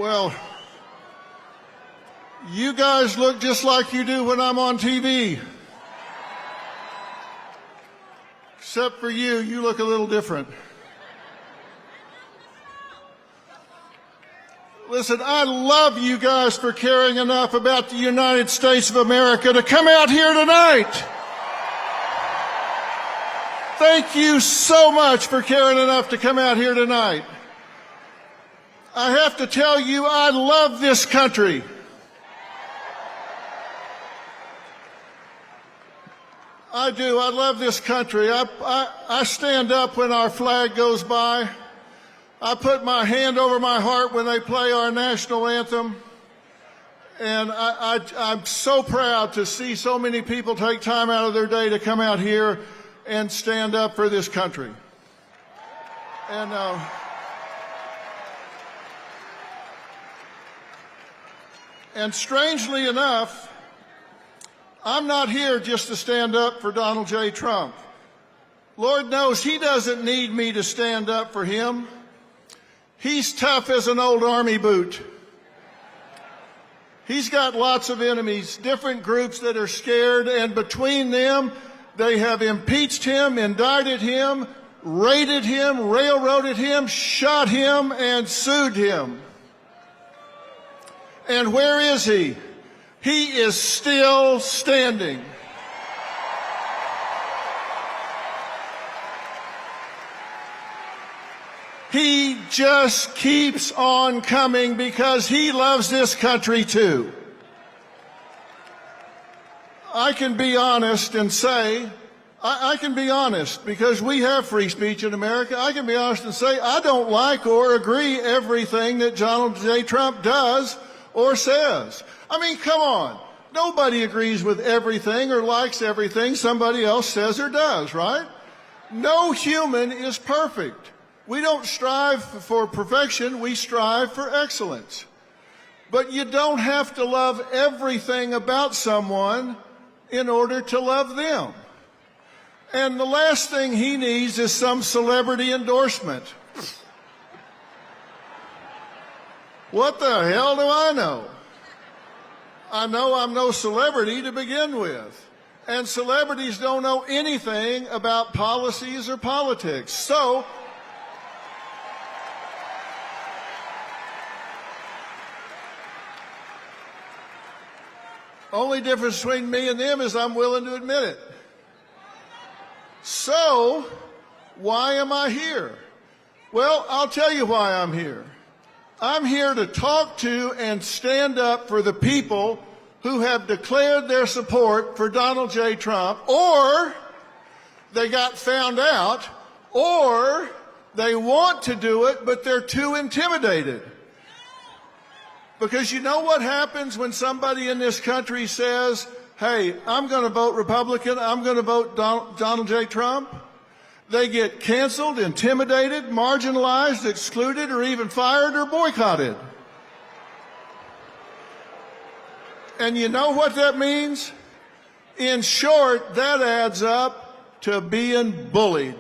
Well, you guys look just like you do when I'm on TV. Except for you, you look a little different. Listen, I love you guys for caring enough about the United States of America to come out here tonight. Thank you so much for caring enough to come out here tonight. I have to tell you, I love this country. I do. I love this country. I stand up when our flag goes by. I put my hand over my heart when they play our national anthem. And I'm so proud to see so many people take time out of their day to come out here and stand up for this country. And strangely enough, I'm not here just to stand up for Donald J. Trump. Lord knows he doesn't need me to stand up for him. He's tough as an old army boot. He's got lots of enemies, different groups that are scared, and between them, they have impeached him, indicted him, raided him, railroaded him, shot him, and sued him. And where is he? He is still standing. He just keeps on coming because he loves this country too. I can be honest and say, I can be honest because we have free speech in America. I can be honest and say I don't like or agree everything that Donald J. Trump does or says. I mean, come on. Nobody agrees with everything or likes everything somebody else says or does, right? No human is perfect. We don't strive for perfection, we strive for excellence. But you don't have to love everything about someone in order to love them. And the last thing he needs is some celebrity endorsement. What the hell do I know? I know I'm no celebrity to begin with. And celebrities don't know anything about policies or politics. So, only difference between me and them is I'm willing to admit it. So, why am I here? Well, I'll tell you why I'm here. I'm here to talk to and stand up for the people who have declared their support for Donald J. Trump, or they got found out, or they want to do it, but they're too intimidated. Because you know what happens when somebody in this country says, hey, I'm going to vote Republican, I'm going to vote Donald J. Trump? They get canceled, intimidated, marginalized, excluded, or even fired or boycotted. And you know what that means? In short, that adds up to being bullied.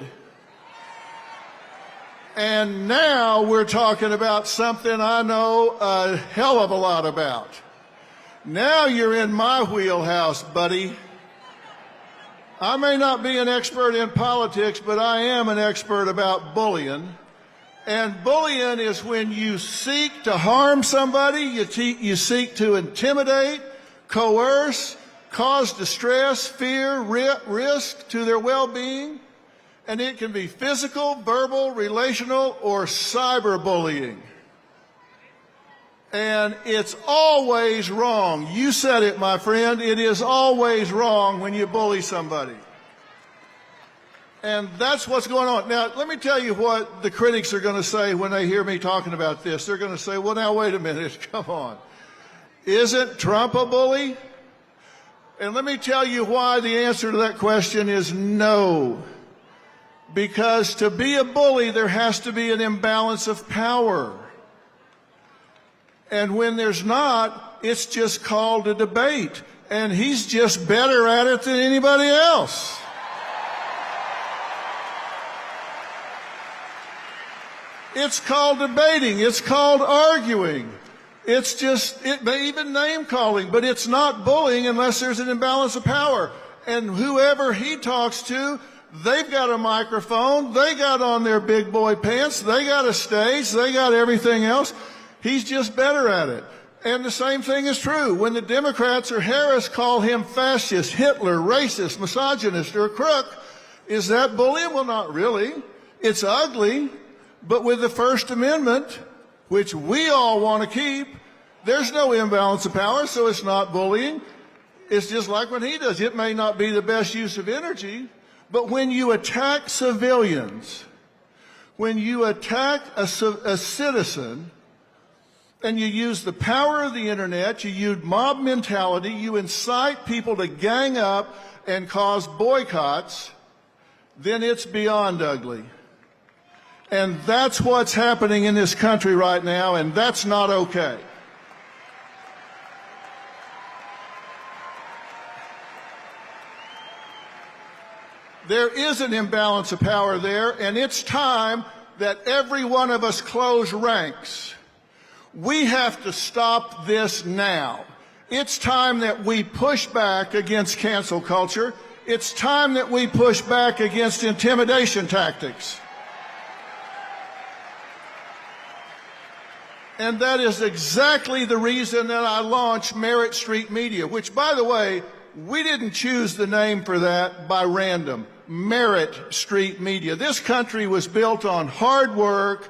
And now we're talking about something I know a hell of a lot about. Now you're in my wheelhouse, buddy. I may not be an expert in politics, but I am an expert about bullying. And bullying is when you seek to harm somebody, you seek to intimidate, coerce, cause distress, fear, risk to their well-being. And it can be physical, verbal, relational, or cyberbullying. And it's always wrong. You said it, my friend. It is always wrong when you bully somebody. And that's what's going on. Now, let me tell you what the critics are going to say when they hear me talking about this. They're going to say, well, now, wait a minute. Come on. Isn't Trump a bully? And let me tell you why the answer to that question is no. Because to be a bully, there has to be an imbalance of power. And when there's not, it's just called a debate. And he's just better at it than anybody else. It's called debating. It's called arguing. It's just, it may even name calling, but it's not bullying unless there's an imbalance of power. And whoever he talks to, they've got a microphone, they got on their big boy pants, they got a stage, they got everything else. He's just better at it. And the same thing is true. When the Democrats or Harris call him fascist, Hitler, racist, misogynist, or a crook, is that bullying? Well, not really. It's ugly. But with the First Amendment, which we all want to keep, there's no imbalance of power, so it's not bullying. It's just like when he does. It may not be the best use of energy, but when you attack civilians, when you attack a citizen, and you use the power of the internet, you use mob mentality, you incite people to gang up and cause boycotts, then it's beyond ugly. And that's what's happening in this country right now, and that's not okay. There is an imbalance of power there, and it's time that every one of us close ranks. We have to stop this now. It's time that we push back against cancel culture. It's time that we push back against intimidation tactics. And that is exactly the reason that I launched Merit Street Media, which, by the way, we didn't choose the name for that by random. Merit Street Media. This country was built on hard work,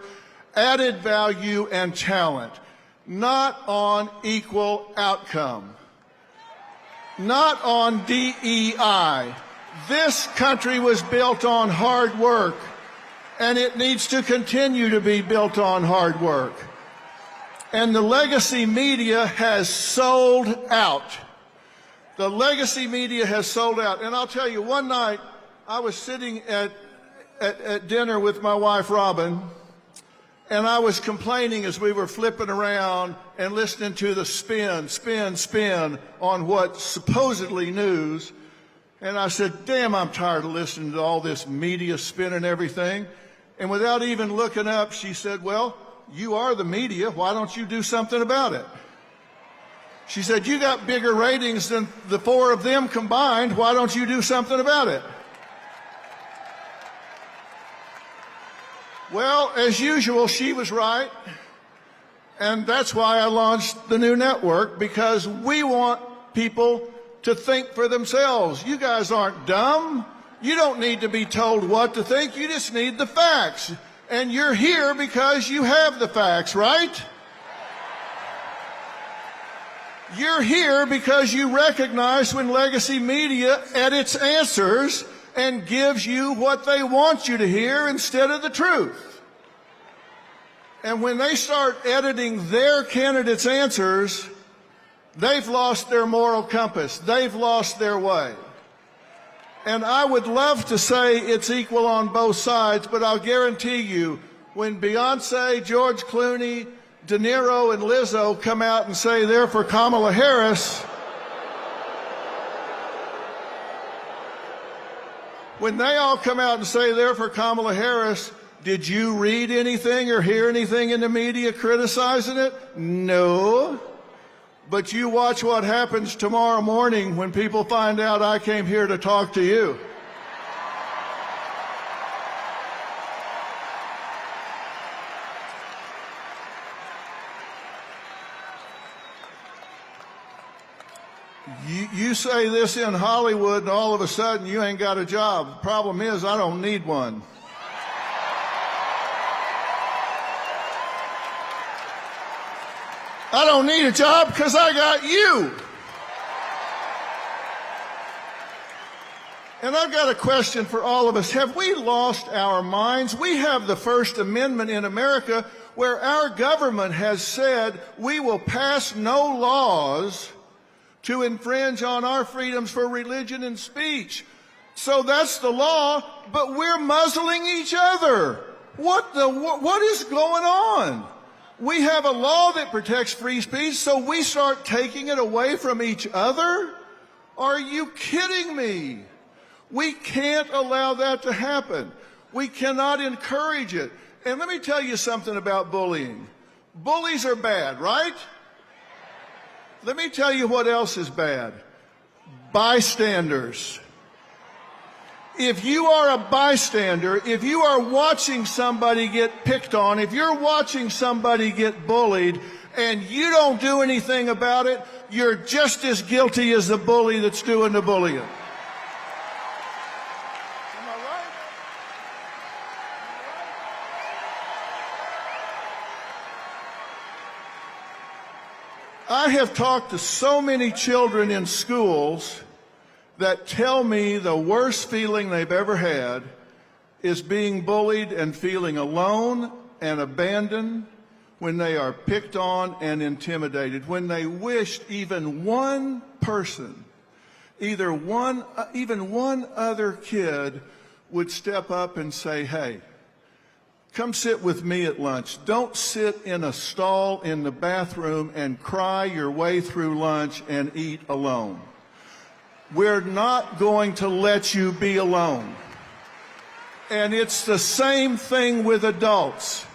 added value, and talent, not on equal outcome, not on DEI. This country was built on hard work, and it needs to continue to be built on hard work. And the legacy media has sold out. The legacy media has sold out. And I'll tell you, one night I was sitting at dinner with my wife, Robin, and I was complaining as we were flipping around and listening to the spin on what's supposedly news. And I said, damn, I'm tired of listening to all this media spin and everything. And without even looking up, she said, well, you are the media. Why don't you do something about it? She said, you got bigger ratings than the four of them combined. Why don't you do something about it? Well, as usual, she was right. And that's why I launched the new network, because we want people to think for themselves. You guys aren't dumb. You don't need to be told what to think. You just need the facts. And you're here because you have the facts, right? You're here because you recognize when legacy media edits answers and gives you what they want you to hear instead of the truth. And when they start editing their candidates' answers, they've lost their moral compass. They've lost their way. And I would love to say it's equal on both sides, but I'll guarantee you, when Beyonce, George Clooney, De Niro, and Lizzo come out and say they're for Kamala Harris, when they all come out and say they're for Kamala Harris, did you read anything or hear anything in the media criticizing it? No. But you watch what happens tomorrow morning when people find out I came here to talk to you. You say this in Hollywood and all of a sudden you ain't got a job. The problem is I don't need one. I don't need a job because I got you. And I've got a question for all of us. Have we lost our minds? We have the First Amendment in America where our government has said we will pass no laws to infringe on our freedoms for religion and speech. So that's the law, but we're muzzling each other. What is going on? We have a law that protects free speech, so we start taking it away from each other? Are you kidding me? We can't allow that to happen. We cannot encourage it. And let me tell you something about bullying. Bullies are bad, right? Let me tell you what else is bad. Bystanders. If you are a bystander, if you are watching somebody get picked on, if you're watching somebody get bullied, and you don't do anything about it, you're just as guilty as the bully that's doing the bullying. Am I right? I have talked to so many children in schools that tell me the worst feeling they've ever had is being bullied and feeling alone and abandoned when they are picked on and intimidated, when they wished even one person, even one other kid would step up and say, hey, come sit with me at lunch. Don't sit in a stall in the bathroom and cry your way through lunch and eat alone. We're not going to let you be alone. And it's the same thing with adults.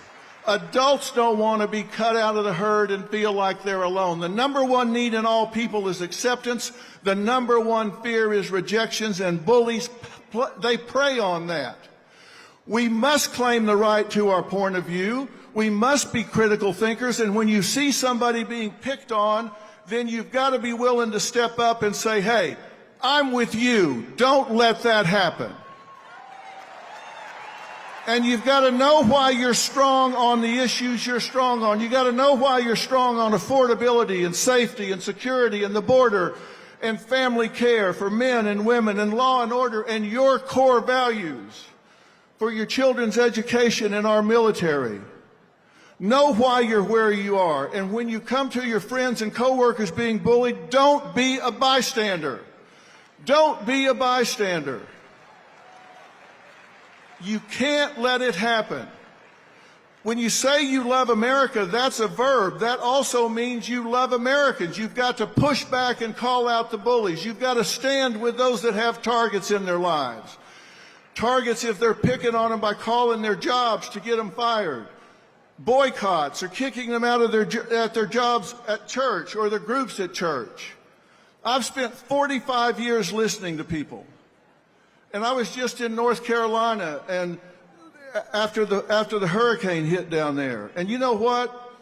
Adults don't want to be cut out of the herd and feel like they're alone. The number one need in all people is acceptance. The number one fear is rejections, and bullies, they prey on that. We must claim the right to our point of view. We must be critical thinkers, and when you see somebody being picked on, then you've got to be willing to step up and say, hey, I'm with you. Don't let that happen. And you've got to know why you're strong on the issues you're strong on. You've got to know why you're strong on affordability and safety and security and the border and family care for men and women and law and order and your core values for your children's education and our military. Know why you're where you are. And when you come to your friends and coworkers being bullied, don't be a bystander. Don't be a bystander. You can't let it happen. When you say you love America, that's a verb. That also means you love Americans. You've got to push back and call out the bullies. You've got to stand with those that have targets in their lives. Targets if they're picking on them by calling their jobs to get them fired. Boycotts or kicking them out of their jobs at church or their groups at church. I've spent 45 years listening to people. And I was just in North Carolina and after the hurricane hit down there. And you know what?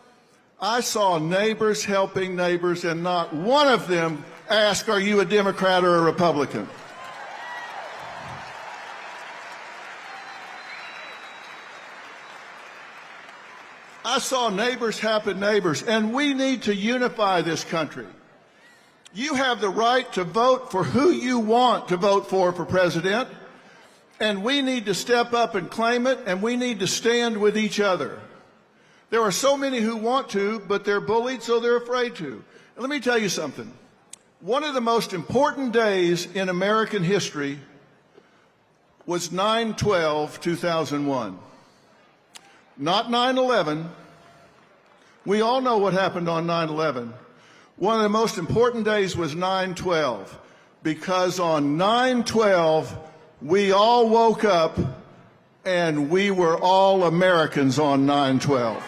I saw neighbors helping neighbors, and not one of them asked, are you a Democrat or a Republican? I saw neighbors helping neighbors, and we need to unify this country. You have the right to vote for who you want to vote for president, and we need to step up and claim it, and we need to stand with each other. There are so many who want to, but they're bullied, so they're afraid to. And let me tell you something. One of the most important days in American history was 9/12/2001. Not 9/11. We all know what happened on 9/11. One of the most important days was 9/12, because on 9/12, we all woke up and we were all Americans on 9/12.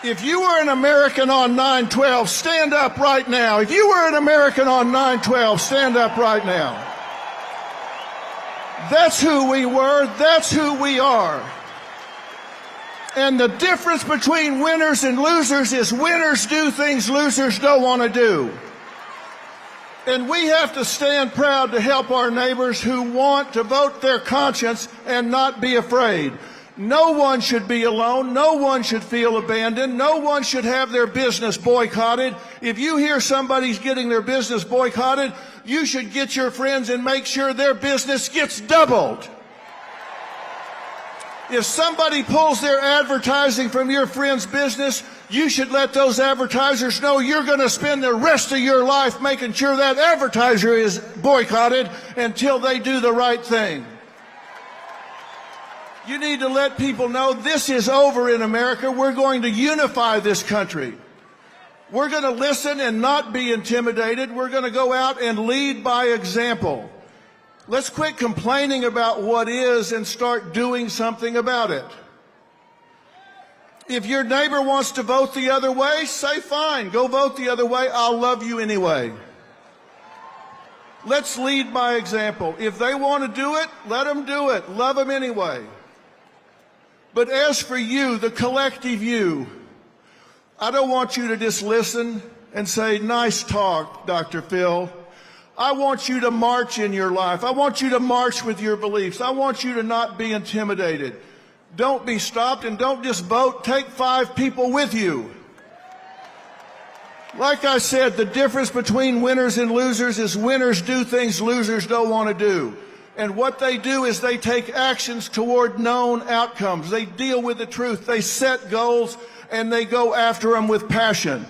If you were an American on 9/12, stand up right now. If you were an American on 9/12, stand up right now. That's who we were. That's who we are. And the difference between winners and losers is winners do things losers don't want to do. And we have to stand proud to help our neighbors who want to vote their conscience and not be afraid. No one should be alone. No one should feel abandoned. No one should have their business boycotted. If you hear somebody's getting their business boycotted, you should get your friends and make sure their business gets doubled. If somebody pulls their advertising from your friend's business, you should let those advertisers know you're going to spend the rest of your life making sure that advertiser is boycotted until they do the right thing. You need to let people know this is over in America. We're going to unify this country. We're going to listen and not be intimidated. We're going to go out and lead by example. Let's quit complaining about what is and start doing something about it. If your neighbor wants to vote the other way, say fine, go vote the other way. I'll love you anyway. Let's lead by example. If they want to do it, let them do it. Love them anyway. But as for you, the collective you, I don't want you to just listen and say, nice talk, Dr. Phil. I want you to march in your life. I want you to march with your beliefs. I want you to not be intimidated. Don't be stopped, and don't just vote. Take 5 people with you. Like I said, the difference between winners and losers is winners do things losers don't want to do. And what they do is they take actions toward known outcomes. They deal with the truth. They set goals, and they go after them with passion.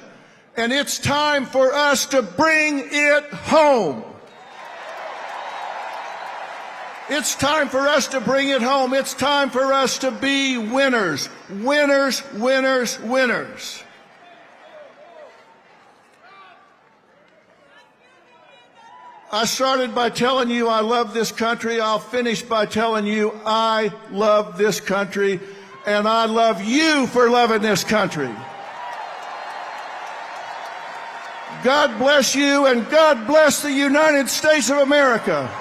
And it's time for us to bring it home. It's time for us to bring it home. It's time for us to be winners. Winners, winners, winners. I started by telling you I love this country. I'll finish by telling you I love this country, and I love you for loving this country. God bless you, and God bless the United States of America.